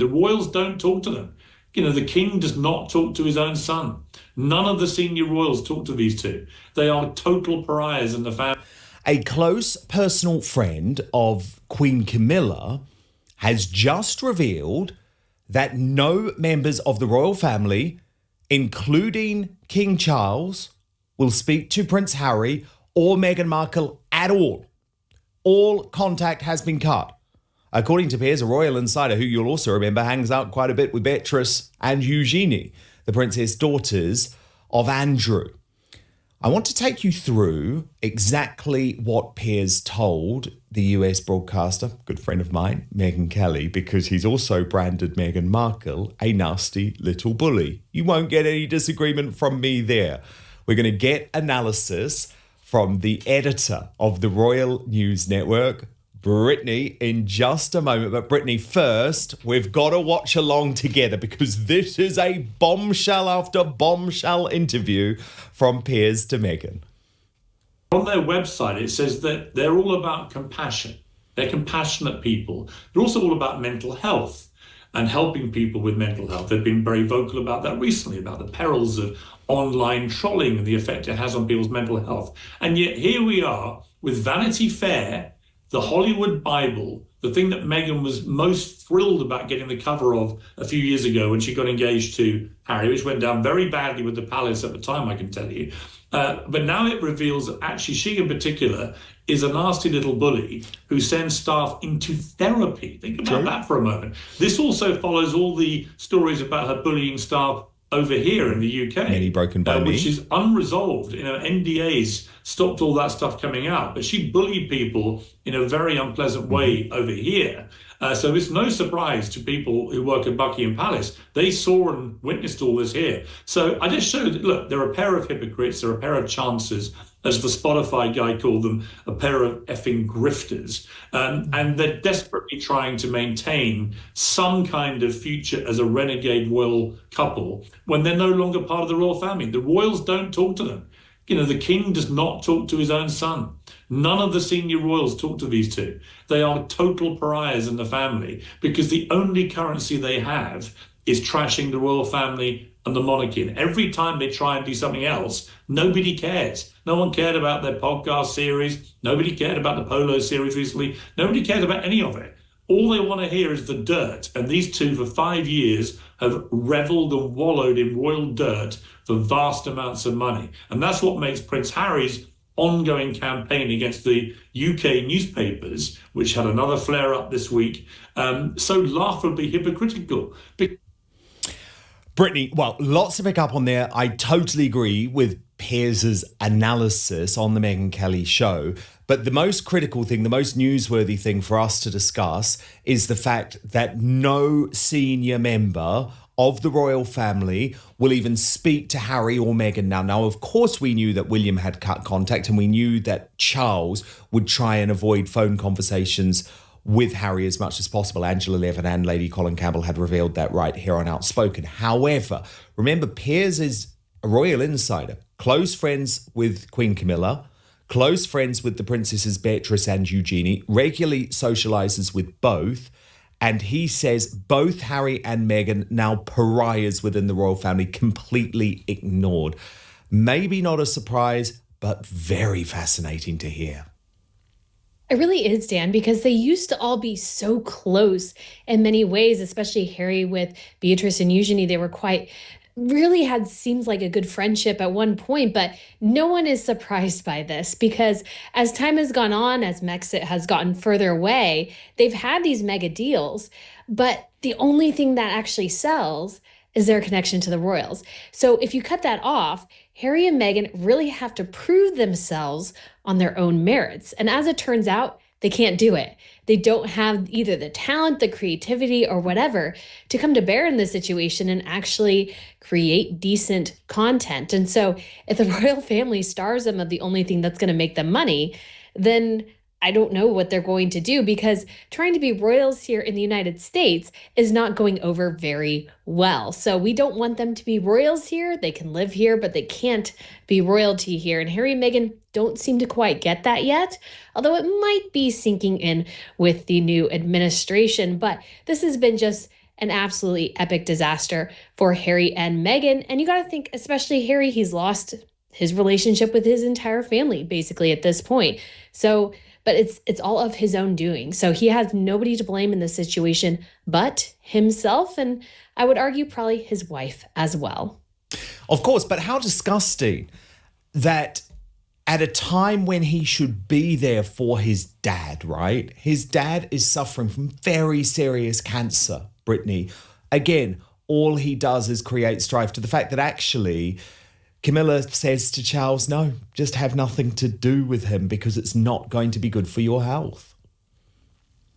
The royals don't talk to them. The king does not talk to his own son. None of the senior royals talk to these two. They are total pariahs in the family. A close personal friend of Queen Camilla has just revealed that no members of the royal family, including King Charles, will speak to Prince Harry or Meghan Markle at all. All contact has been cut. According to Piers, a royal insider who you'll also remember hangs out quite a bit with Beatrice and Eugenie, the princess daughters of Andrew. I want to take you through exactly what Piers told the US broadcaster, good friend of mine, Meghan Kelly, because he's also branded Meghan Markle a nasty little bully. You won't get any disagreement from me there. We're going to get analysis from the editor of the Royal News Network, Brittany, in just a moment. But Brittany, first, we've got to watch along together because this is a bombshell after bombshell interview from Piers to Meghan. On their website, it says that they're all about compassion. They're compassionate people. They're also all about mental health and helping people with mental health. They've been very vocal about that recently, about the perils of online trolling and the effect it has on people's mental health. And yet here we are with Vanity Fair, the Hollywood Bible, the thing that Meghan was most thrilled about getting the cover of a few years ago when she got engaged to Harry, which went down very badly with the palace at the time, I can tell you. But now it reveals that actually she in particular is a nasty little bully who sends staff into therapy. Think about that for a moment. This also follows all the stories about her bullying staff over here in the UK. Many broken by me. Which is unresolved. NDAs stopped all that stuff coming out. But she bullied people in a very unpleasant way over here. So it's no surprise to people who work at Buckingham Palace. They saw and witnessed all this here. So I just showed, look, they're a pair of hypocrites. They're a pair of chancers, as the Spotify guy called them, a pair of effing grifters. And they're desperately trying to maintain some kind of future as a renegade royal couple when they're no longer part of the royal family. The royals don't talk to them. The king does not talk to his own son. None of the senior royals talk to these two. They are total pariahs in the family because the only currency they have is trashing the royal family and the monarchy. And every time they try and do something else, nobody cares. No one cared about their podcast series. Nobody cared about the polo series recently. Nobody cared about any of it. All they want to hear is the dirt. And these two, for 5 years, have reveled and wallowed in royal dirt for vast amounts of money. And that's what makes Prince Harry's ongoing campaign against the UK newspapers, which had another flare-up this week, so laughably hypocritical. Brittany, well, lots to pick up on there. I totally agree with Piers' analysis on the Meghan Kelly show. But the most critical thing, the most newsworthy thing for us to discuss is the fact that no senior member of the royal family will even speak to Harry or Meghan now. Now, of course, we knew that William had cut contact and we knew that Charles would try and avoid phone conversations with Harry as much as possible. Angela Levin and Lady Colin Campbell had revealed that right here on Outspoken. However, remember, Piers is a royal insider, close friends with Queen Camilla, close friends with the princesses Beatrice and Eugenie, regularly socializes with both. And he says both Harry and Meghan, now pariahs within the royal family, completely ignored. Maybe not a surprise, but very fascinating to hear. It really is, Dan, because they used to all be so close in many ways, especially Harry with Beatrice and Eugenie. They were really had seems like a good friendship at one point, but no one is surprised by this because as time has gone on, as Brexit has gotten further away, they've had these mega deals, but the only thing that actually sells is their connection to the royals. So if you cut that off, Harry and Meghan really have to prove themselves on their own merits. And as it turns out, they can't do it. They don't have either the talent, the creativity, or whatever to come to bear in this situation and actually create decent content. And so if the royal family stars them of the only thing that's going to make them money, then I don't know what they're going to do because trying to be royals here in the United States is not going over very well. So we don't want them to be royals here. They can live here, but they can't be royalty here. And Harry and Meghan don't seem to quite get that yet, although it might be sinking in with the new administration. But this has been just an absolutely epic disaster for Harry and Meghan. And you got to think, especially Harry, he's lost his relationship with his entire family basically at this point. So, but it's all of his own doing. So he has nobody to blame in this situation but himself, and I would argue probably his wife as well. Of course, but how disgusting that at a time when he should be there for his dad, right? His dad is suffering from very serious cancer, Brittany. Again, all he does is create strife, to the fact that actually Camilla says to Charles, no, just have nothing to do with him because it's not going to be good for your health.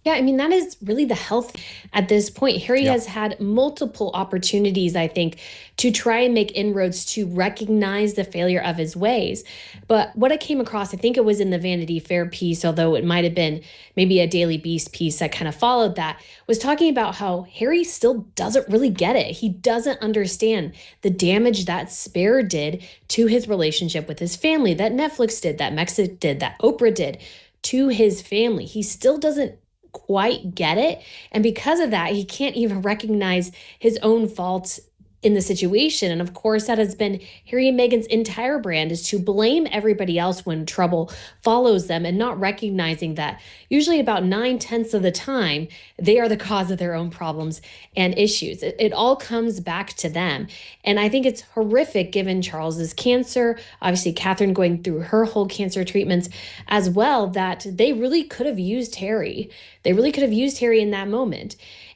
Yeah, I mean, that is really the health at this point. Harry has had multiple opportunities, I think, to try and make inroads to recognize the failure of his ways. But what I came across, I think it was in the Vanity Fair piece, although it might have been maybe a Daily Beast piece that kind of followed that, was talking about how Harry still doesn't really get it. He doesn't understand the damage that Spare did to his relationship with his family, that Netflix did, that Mexico did, that Oprah did to his family. He still doesn't quite get it. And because of that, he can't even recognize his own faults in the situation. And of course, that has been Harry and Meghan's entire brand, is to blame everybody else when trouble follows them and not recognizing that usually about 9/10 of the time, they are the cause of their own problems and issues. It all comes back to them. And I think it's horrific given Charles's cancer, obviously Catherine going through her whole cancer treatments as well, that they really could have used Harry. They really could have used Harry in that moment.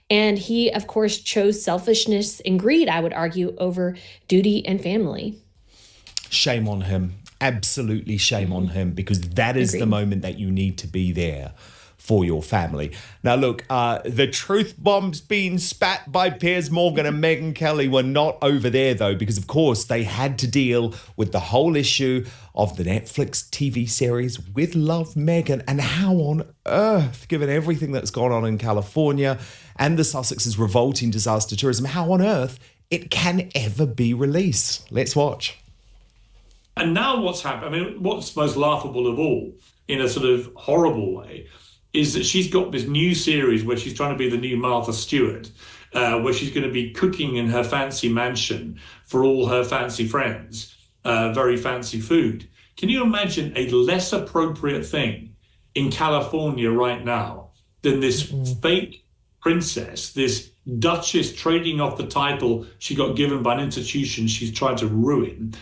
And he, of course, chose selfishness and greed, I would argue, over duty and family. Shame on him. Absolutely shame on him, because that is the moment that you need to be there for your family. Now, look, the truth bombs being spat by Piers Morgan and Meghan Kelly were not over there, though, because, of course, they had to deal with the whole issue of the Netflix TV series With Love, Meghan, and how on earth, given everything that's gone on in California and the Sussex's revolting disaster tourism, how on earth it can ever be released. Let's watch. And now what's happened, I mean, what's most laughable of all, in a sort of horrible way, is that she's got this new series where she's trying to be the new Martha Stewart, where she's going to be cooking in her fancy mansion for all her fancy friends, very fancy food. Can you imagine a less appropriate thing in California right now than this fake princess, this duchess trading off the title she got given by an institution she's tried to ruin,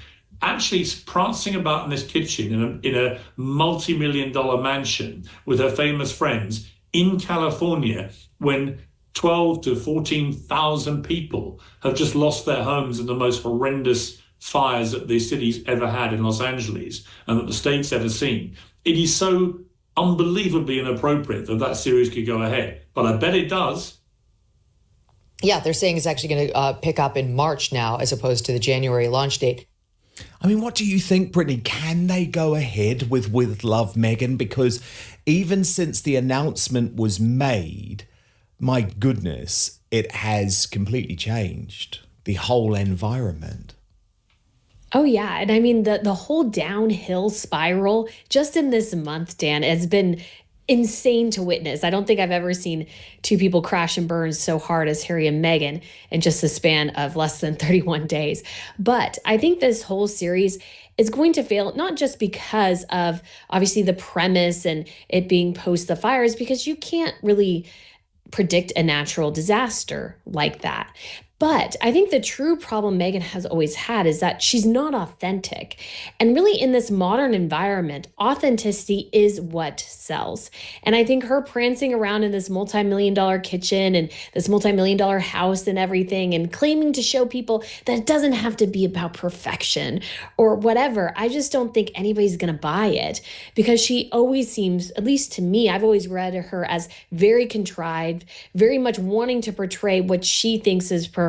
actually prancing about in this kitchen in a multi-million-dollar mansion with her famous friends in California, when 12 to 14,000 people have just lost their homes in the most horrendous fires that the city's ever had in Los Angeles and that the state's ever seen. It is so unbelievably inappropriate that that series could go ahead, but I bet it does. Yeah, they're saying it's actually going to pick up in March now as opposed to the January launch date. I mean, what do you think, Brittany? Can they go ahead with Love, Meghan? Because even since the announcement was made, my goodness, it has completely changed the whole environment. Oh, yeah. And I mean, the whole downhill spiral just in this month, Dan, has been insane to witness. I don't think I've ever seen two people crash and burn so hard as Harry and Meghan in just the span of less than 31 days. But I think this whole series is going to fail, not just because of obviously the premise and it being post the fires, because you can't really predict a natural disaster like that. But I think the true problem Meghan has always had is that she's not authentic. And really, in this modern environment, authenticity is what sells. And I think her prancing around in this multi-million-dollar kitchen and this multi-million-dollar house and everything, and claiming to show people that it doesn't have to be about perfection or whatever, I just don't think anybody's going to buy it, because she always seems, at least to me, I've always read her as very contrived, very much wanting to portray what she thinks is perfect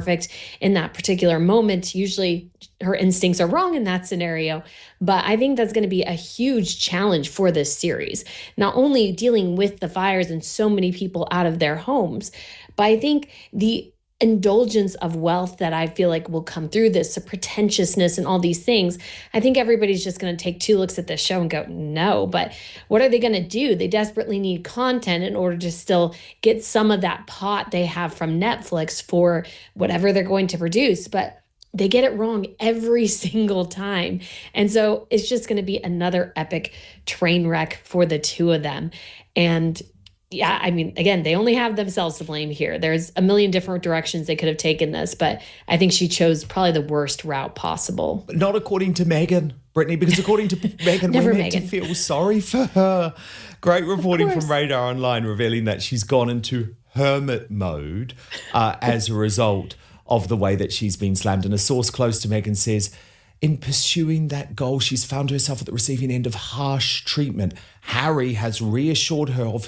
in that particular moment. Usually her instincts are wrong in that scenario, but I think that's going to be a huge challenge for this series. Not only dealing with the fires and so many people out of their homes, but I think the indulgence of wealth that I feel like will come through this, the pretentiousness and all these things. I think everybody's just going to take 2 looks at this show and go, no. But what are they going to do? They desperately need content in order to still get some of that pot they have from Netflix for whatever they're going to produce. But they get it wrong every single time. And so it's just going to be another epic train wreck for the 2 of them. And yeah, I mean, again, they only have themselves to blame here. There's a million different directions they could have taken this, but I think she chose probably the worst route possible. But not according to Meghan, Brittany, because according to Meghan, we're meant to feel sorry for her. Great reporting from Radar Online revealing that she's gone into hermit mode as a result of the way that she's been slammed. And a source close to Meghan says, in pursuing that goal, she's found herself at the receiving end of harsh treatment. Harry has reassured her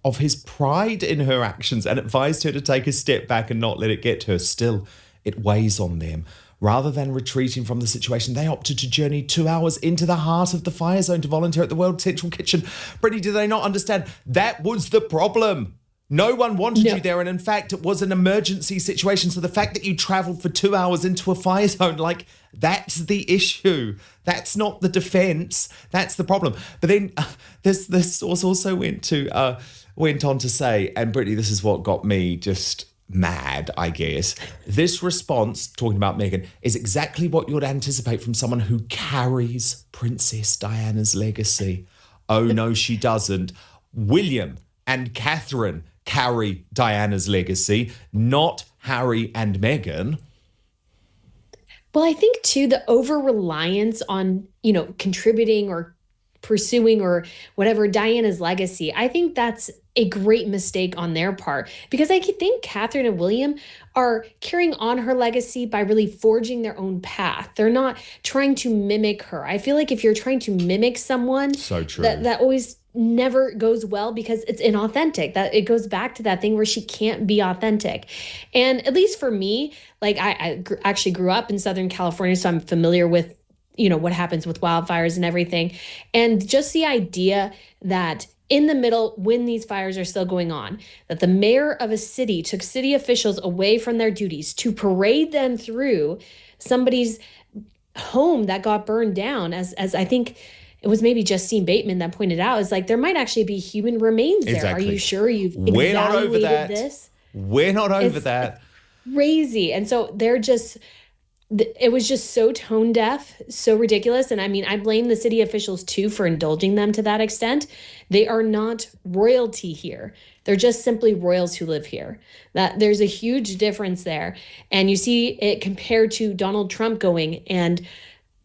of his pride in her actions and advised her to take a step back and not let it get to her. Still, it weighs on them. Rather than retreating from the situation, they opted to journey 2 hours into the heart of the fire zone to volunteer at the World Central Kitchen. Brittany, do they not understand? That was the problem. No one wanted you there, and in fact, it was an emergency situation. So the fact that you travelled for 2 hours into a fire zone, like, that's the issue. That's not the defence. That's the problem. But then this source also went on to say, and Brittany, this is what got me just mad, I guess. This response, talking about Meghan, is exactly what you would anticipate from someone who carries Princess Diana's legacy. Oh, no, she doesn't. William and Catherine carry Diana's legacy, not Harry and Meghan. Well, I think too, the over-reliance on, contributing or pursuing or whatever Diana's legacy, I think that's a great mistake on their part, because I think Catherine and William are carrying on her legacy by really forging their own path. They're not trying to mimic her. I feel like if you're trying to mimic someone, so true. that always never goes well because it's inauthentic. That it goes back to that thing where she can't be authentic. And at least for me, like I actually grew up in Southern California, so I'm familiar with what happens with wildfires and everything. And just the idea that in the middle, when these fires are still going on, that the mayor of a city took city officials away from their duties to parade them through somebody's home that got burned down, as I think it was maybe Justine Bateman that pointed out, is like, there might actually be human remains there. Exactly. Are you sure you've We're not over that. this? We're not over that. Crazy. And so it was just so tone deaf, so ridiculous. And I mean, I blame the city officials too for indulging them to that extent. They are not royalty here. They're just simply royals who live here. That there's a huge difference there. And you see it compared to Donald Trump going and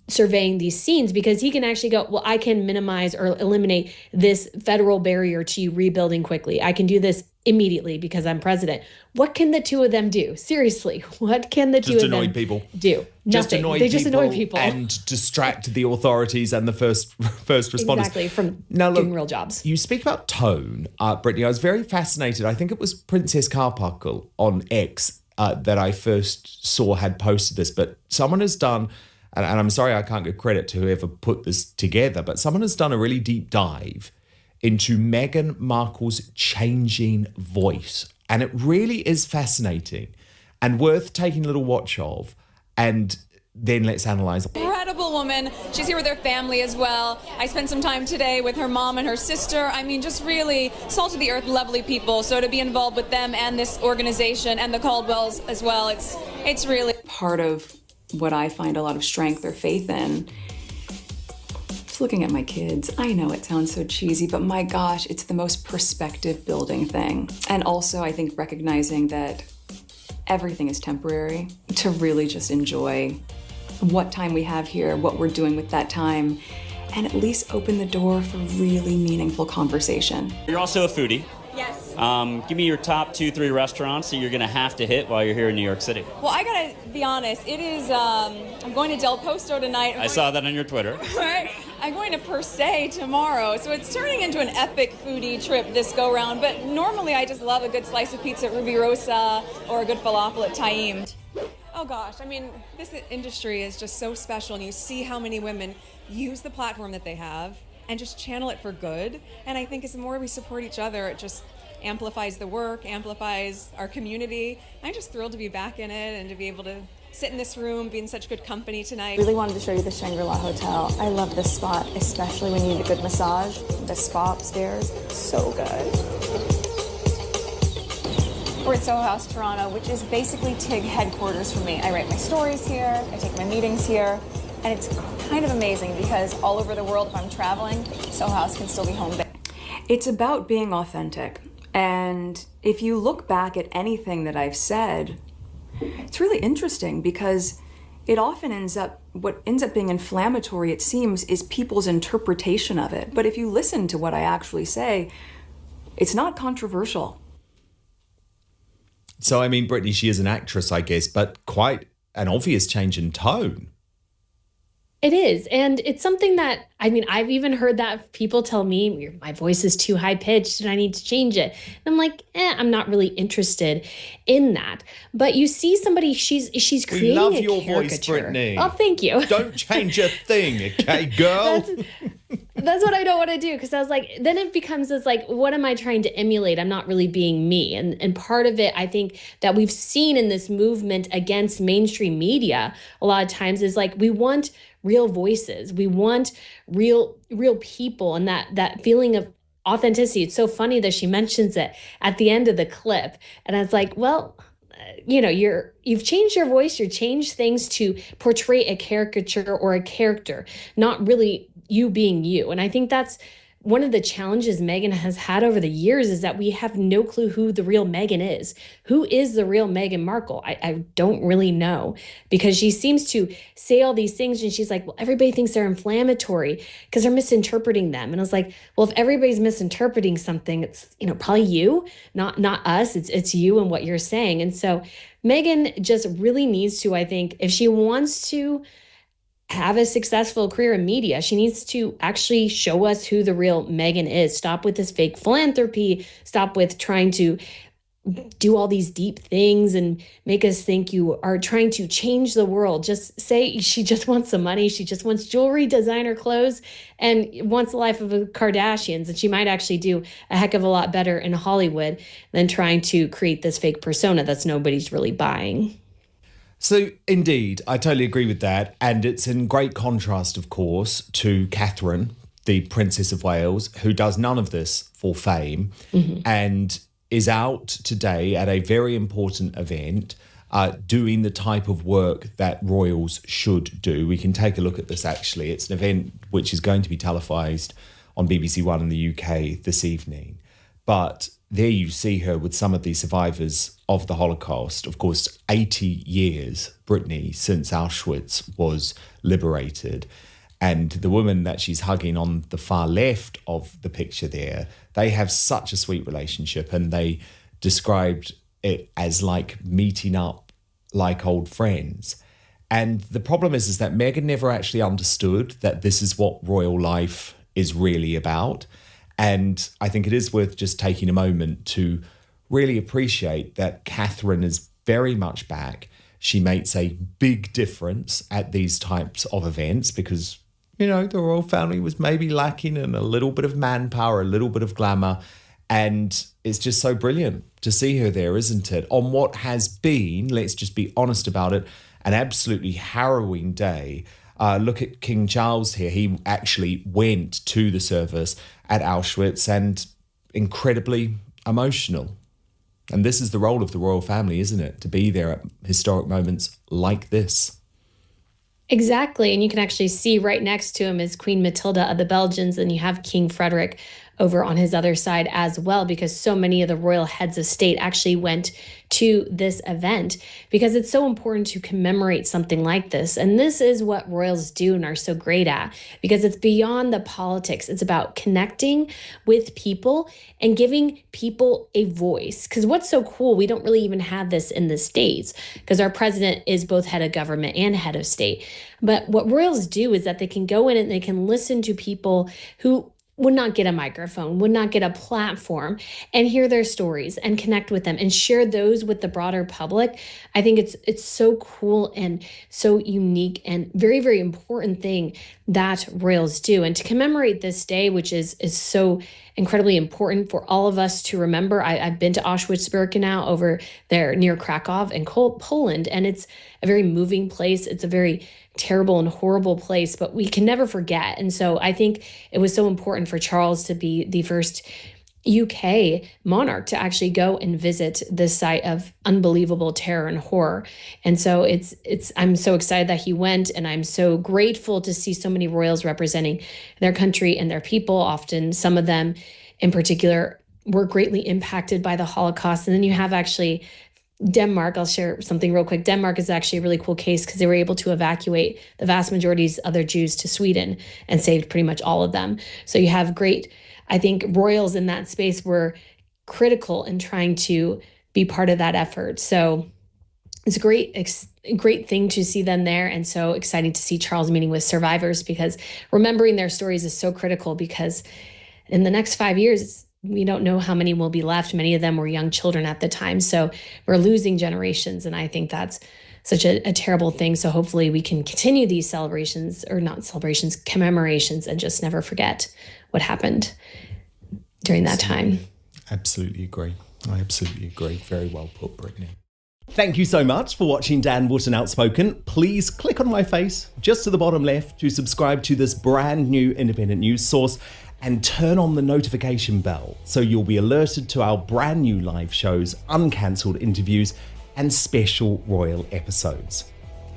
surveying these scenes, because he can actually go, well, I can minimize or eliminate this federal barrier to you rebuilding quickly. I can do this immediately because I'm president. What can the 2 of them do? Seriously, what can the 2 of them do? Nothing. Just annoy people and distract the authorities and the first responders. Exactly, from doing real jobs. You speak about tone, Brittany. I was very fascinated. I think it was Princess Carpuckle on X that I first saw had posted this, but someone has done, and I'm sorry I can't give credit to whoever put this together, but someone has done a really deep dive into Meghan Markle's changing voice. And it really is fascinating and worth taking a little watch of. And then let's analyze. Incredible woman. She's here with her family as well. I spent some time today with her mom and her sister. I mean, just really salt of the earth, lovely people. So to be involved with them and this organization and the Caldwells as well, it's really part of what I find a lot of strength or faith in. Just looking at my kids, I know it sounds so cheesy, but my gosh, it's the most perspective building thing. And also I think recognizing that everything is temporary, to really just enjoy what time we have here, what we're doing with that time, and at least open the door for really meaningful conversation. You're also a foodie. yes. Give me your top 2-3 restaurants that you're gonna have to hit while you're here in New York City. Well, I gotta be honest. It is. I'm going to Del Posto tonight. I saw that on your Twitter. Right. I'm going to Per Se tomorrow, so it's turning into an epic foodie trip this go-round. But normally, I just love a good slice of pizza at Ruby Rosa or a good falafel at Taim. Oh gosh, I mean, this industry is just so special, and you see how many women use the platform that they have and just channel it for good. And I think as the more we support each other, amplifies the work, amplifies our community. I'm just thrilled to be back in it and to be able to sit in this room, be in such good company tonight. Really wanted to show you the Shangri-La Hotel. I love this spot, especially when you need a good massage. The spa upstairs, so good. We're at Soho House Toronto, which is basically TIG headquarters for me. I write my stories here, I take my meetings here, and it's kind of amazing because all over the world, if I'm traveling, Soho House can still be home base. It's about being authentic. And if you look back at anything that I've said, it's really interesting because it often what ends up being inflammatory, it seems, is people's interpretation of it. But if you listen to what I actually say, it's not controversial. So, I mean, Brittany, she is an actress, I guess, but quite an obvious change in tone. It is. And it's something that, I mean, I've even heard that people tell me my voice is too high pitched and I need to change it. And I'm like, I'm not really interested in that. But you see somebody, she's creating We love a your caricature. voice, Brittany. Oh, thank you. Don't change a thing, okay, girl? That's what I don't want to do, because I was like, then it becomes this like, what am I trying to emulate? I'm not really being me. And part of it, I think, that we've seen in this movement against mainstream media a lot of times is like, we want real voices. We want real people, and that feeling of authenticity. It's so funny that she mentions it at the end of the clip. And I was like, well, you know, you've changed your voice, you've changed things to portray a caricature or a character, not really you being you. And I think that's one of the challenges Meghan has had over the years, is that we have no clue who the real Meghan is. Who is the real Meghan Markle? I don't really know, because she seems to say all these things and she's like, well, everybody thinks they're inflammatory because they're misinterpreting them. And I was like, well, if everybody's misinterpreting something, it's, you know, probably you, not us. It's you and what you're saying. And so Meghan just really needs to, I think, if she wants to have a successful career in media, she needs to actually show us who the real Meghan is. Stop with this fake philanthropy. Stop with trying to do all these deep things and make us think you are trying to change the world. Just say she just wants some money. She just wants jewelry, designer clothes, and wants the life of the Kardashians. And she might actually do a heck of a lot better in Hollywood than trying to create this fake persona that's nobody's really buying. So, indeed, I totally agree with that. And it's in great contrast, of course, to Catherine, the Princess of Wales, who does none of this for fame and is out today at a very important event doing the type of work that royals should do. We can take a look at this, actually. It's an event which is going to be televised on BBC One in the UK this evening. But there you see her with some of the survivors of the Holocaust. Of course, 80 years, Brittany, since Auschwitz was liberated. And the woman that she's hugging on the far left of the picture there, they have such a sweet relationship. And they described it as like meeting up like old friends. And the problem is that Meghan never actually understood that this is what royal life is really about. And I think it is worth just taking a moment to really appreciate that Catherine is very much back. She makes a big difference at these types of events because, you know, the royal family was maybe lacking in a little bit of manpower, a little bit of glamour. And it's just so brilliant to see her there, isn't it? On what has been, let's just be honest about it, an absolutely harrowing day. Look at King Charles here. He actually went to the service at Auschwitz and incredibly emotional. And this is the role of the royal family, isn't it? To be there at historic moments like this. Exactly. And you can actually see right next to him is Queen Matilda of the Belgians, and you have King Frederick over on his other side as well, because so many of the royal heads of state actually went to this event because it's so important to commemorate something like this. And this is what royals do and are so great at, because it's beyond the politics. It's about connecting with people and giving people a voice. Because what's so cool, we don't really even have this in the States because our president is both head of government and head of state. But what royals do is that they can go in and they can listen to people who would not get a microphone, would not get a platform, and hear their stories and connect with them and share those with the broader public. I think it's so cool and so unique and very, very important thing that royals do. And to commemorate this day, which is so incredibly important for all of us to remember. I've been to Auschwitz-Birkenau over there near Krakow in Poland, and it's a very moving place. It's a very terrible and horrible place, but we can never forget. And so I think it was so important for Charles to be the first UK monarch to actually go and visit this site of unbelievable terror and horror. And so I'm so excited that he went, and I'm so grateful to see so many royals representing their country and their people. Often some of them in particular were greatly impacted by the Holocaust. And then you have actually Denmark. I'll share something real quick. Denmark is actually a really cool case because they were able to evacuate the vast majority of other Jews to Sweden and saved pretty much all of them. So you have I think royals in that space were critical in trying to be part of that effort. So it's a great thing to see them there, and so exciting to see Charles meeting with survivors, because remembering their stories is so critical, because in the next 5 years, we don't know how many will be left. Many of them were young children at the time. So we're losing generations, and I think that's such a terrible thing. So hopefully we can continue these commemorations, and just never forget what happened during that time. Absolutely agree. I absolutely agree. Very well put, Brittany. Thank you so much for watching Dan Wootton Outspoken. Please click on my face just to the bottom left to subscribe to this brand new independent news source, and turn on the notification bell so you'll be alerted to our brand new live shows, uncancelled interviews, and special royal episodes.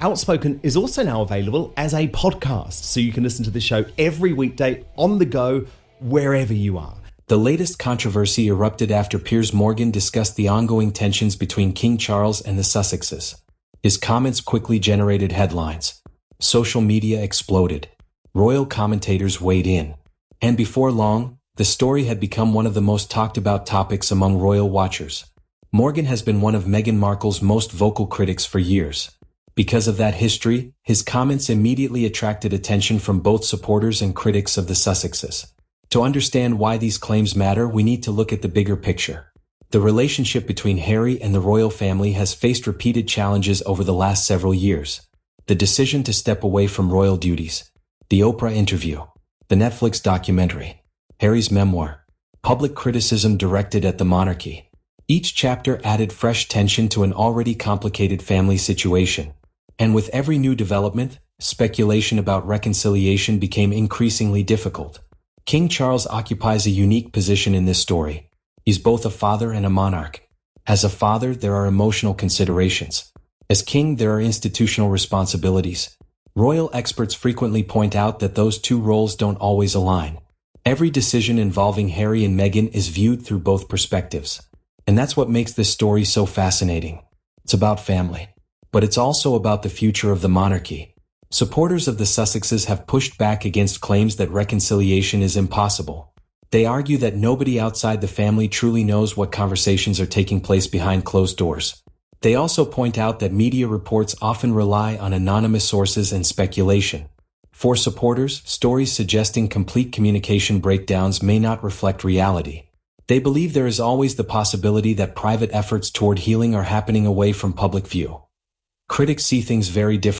Outspoken is also now available as a podcast, so you can listen to the show every weekday on the go, wherever you are. The latest controversy erupted after Piers Morgan discussed the ongoing tensions between King Charles and the Sussexes. His comments quickly generated headlines. Social media exploded. Royal commentators weighed in. And before long, the story had become one of the most talked about topics among royal watchers. Morgan has been one of Meghan Markle's most vocal critics for years. Because of that history, his comments immediately attracted attention from both supporters and critics of the Sussexes. To understand why these claims matter, we need to look at the bigger picture. The relationship between Harry and the royal family has faced repeated challenges over the last several years. The decision to step away from royal duties, the Oprah interview, the Netflix documentary, Harry's memoir, public criticism directed at the monarchy. Each chapter added fresh tension to an already complicated family situation. And with every new development, speculation about reconciliation became increasingly difficult. King Charles occupies a unique position in this story. He's both a father and a monarch. As a father, there are emotional considerations. As king, there are institutional responsibilities. Royal experts frequently point out that those two roles don't always align. Every decision involving Harry and Meghan is viewed through both perspectives. And that's what makes this story so fascinating. It's about family. But it's also about the future of the monarchy. Supporters of the Sussexes have pushed back against claims that reconciliation is impossible. They argue that nobody outside the family truly knows what conversations are taking place behind closed doors. They also point out that media reports often rely on anonymous sources and speculation. For supporters, stories suggesting complete communication breakdowns may not reflect reality. They believe there is always the possibility that private efforts toward healing are happening away from public view. Critics see things very differently.